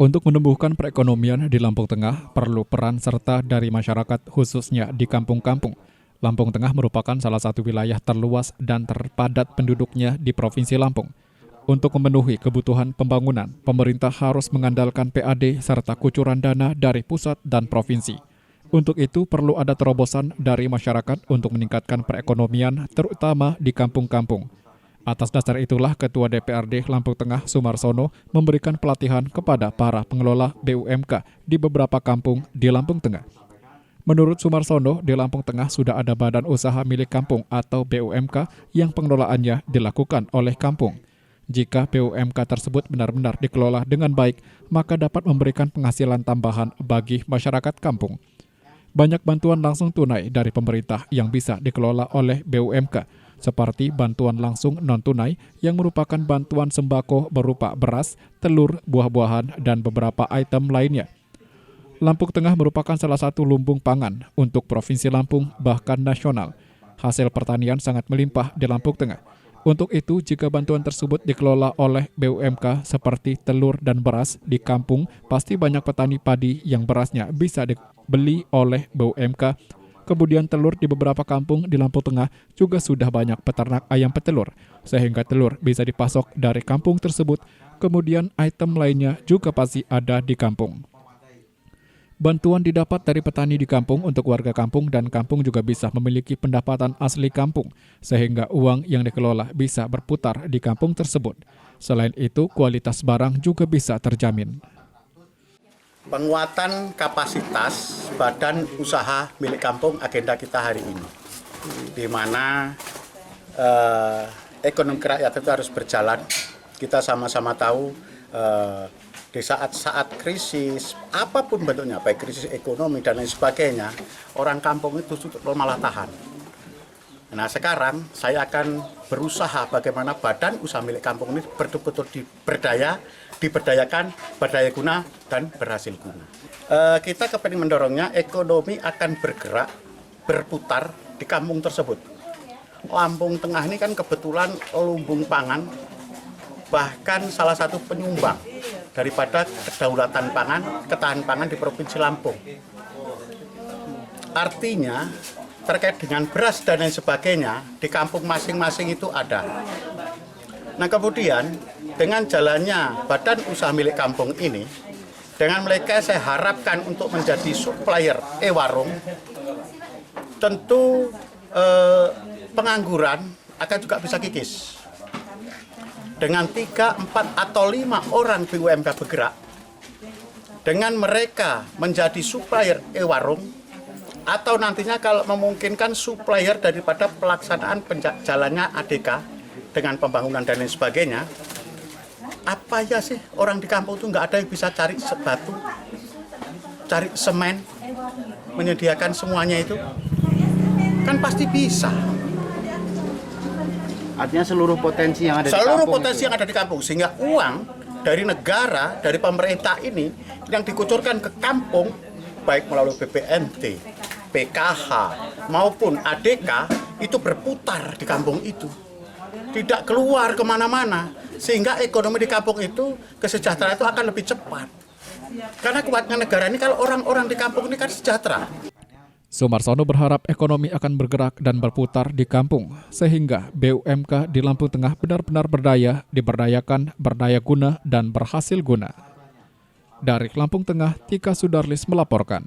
Untuk menumbuhkan perekonomian di Lampung Tengah, perlu peran serta dari masyarakat khususnya di kampung-kampung. Lampung Tengah merupakan salah satu wilayah terluas dan terpadat penduduknya di Provinsi Lampung. Untuk memenuhi kebutuhan pembangunan, pemerintah harus mengandalkan PAD serta kucuran dana dari pusat dan provinsi. Untuk itu perlu ada terobosan dari masyarakat untuk meningkatkan perekonomian, terutama di kampung-kampung. Atas dasar itulah Ketua DPRD Lampung Tengah Sumarsono memberikan pelatihan kepada para pengelola BUMK di beberapa kampung di Lampung Tengah. Menurut Sumarsono, di Lampung Tengah sudah ada badan usaha milik kampung atau BUMK yang pengelolaannya dilakukan oleh kampung. Jika BUMK tersebut benar-benar dikelola dengan baik, maka dapat memberikan penghasilan tambahan bagi masyarakat kampung. Banyak bantuan langsung tunai dari pemerintah yang bisa dikelola oleh BUMK, seperti bantuan langsung non-tunai yang merupakan bantuan sembako berupa beras, telur, buah-buahan, dan beberapa item lainnya. Lampung Tengah merupakan salah satu lumbung pangan untuk Provinsi Lampung, bahkan nasional. Hasil pertanian sangat melimpah di Lampung Tengah. Untuk itu, jika bantuan tersebut dikelola oleh BUMK seperti telur dan beras di kampung, pasti banyak petani padi yang berasnya bisa dibeli oleh BUMK. Kemudian telur di beberapa kampung di Lampung Tengah juga sudah banyak peternak ayam petelur, sehingga telur bisa dipasok dari kampung tersebut. Kemudian item lainnya juga pasti ada di kampung. Bantuan didapat dari petani di kampung untuk warga kampung dan kampung juga bisa memiliki pendapatan asli kampung, sehingga uang yang dikelola bisa berputar di kampung tersebut. Selain itu, kualitas barang juga bisa terjamin. Penguatan kapasitas badan usaha milik kampung agenda kita hari ini, di mana ekonomi rakyat itu harus berjalan. Kita sama-sama tahu di saat-saat krisis, apapun bentuknya, baik krisis ekonomi dan lain sebagainya, orang kampung itu malah tahan. Nah sekarang saya akan berusaha bagaimana badan usaha milik kampung ini betul-betul diberdayakan, berdaya guna dan berhasil guna. Kita kepingin mendorongnya ekonomi akan bergerak, berputar di kampung tersebut. Lampung Tengah ini kan kebetulan lumbung pangan, bahkan salah satu penyumbang daripada kedaulatan pangan, ketahanan pangan di Provinsi Lampung. Artinya terkait dengan beras dan lain sebagainya di kampung masing-masing itu ada. Nah kemudian dengan jalannya badan usaha milik kampung ini, dengan mereka saya harapkan untuk menjadi supplier e-warung, tentu pengangguran akan juga bisa kikis. Dengan 3, 4, atau 5 orang BUMK bergerak, dengan mereka menjadi supplier e-warung, atau nantinya kalau memungkinkan supplier daripada pelaksanaan jalannya ADK dengan pembangunan dan lain sebagainya, apa ya sih orang di kampung itu nggak ada yang bisa cari batu, cari semen, menyediakan semuanya itu, kan pasti bisa. Artinya seluruh potensi yang ada yang ada di kampung, sehingga uang dari negara, dari pemerintah ini yang dikucurkan ke kampung, baik melalui BPNT, PKH maupun ADK, itu berputar di kampung itu, tidak keluar kemana-mana, sehingga ekonomi di kampung itu, kesejahteraan itu akan lebih cepat. Karena kuatnya negara ini kalau orang-orang di kampung ini kan sejahtera. Sumarsono berharap ekonomi akan bergerak dan berputar di kampung, sehingga BUMK di Lampung Tengah benar-benar berdaya, diberdayakan, berdaya guna, dan berhasil guna. Dari Lampung Tengah, Tika Sudarlis melaporkan.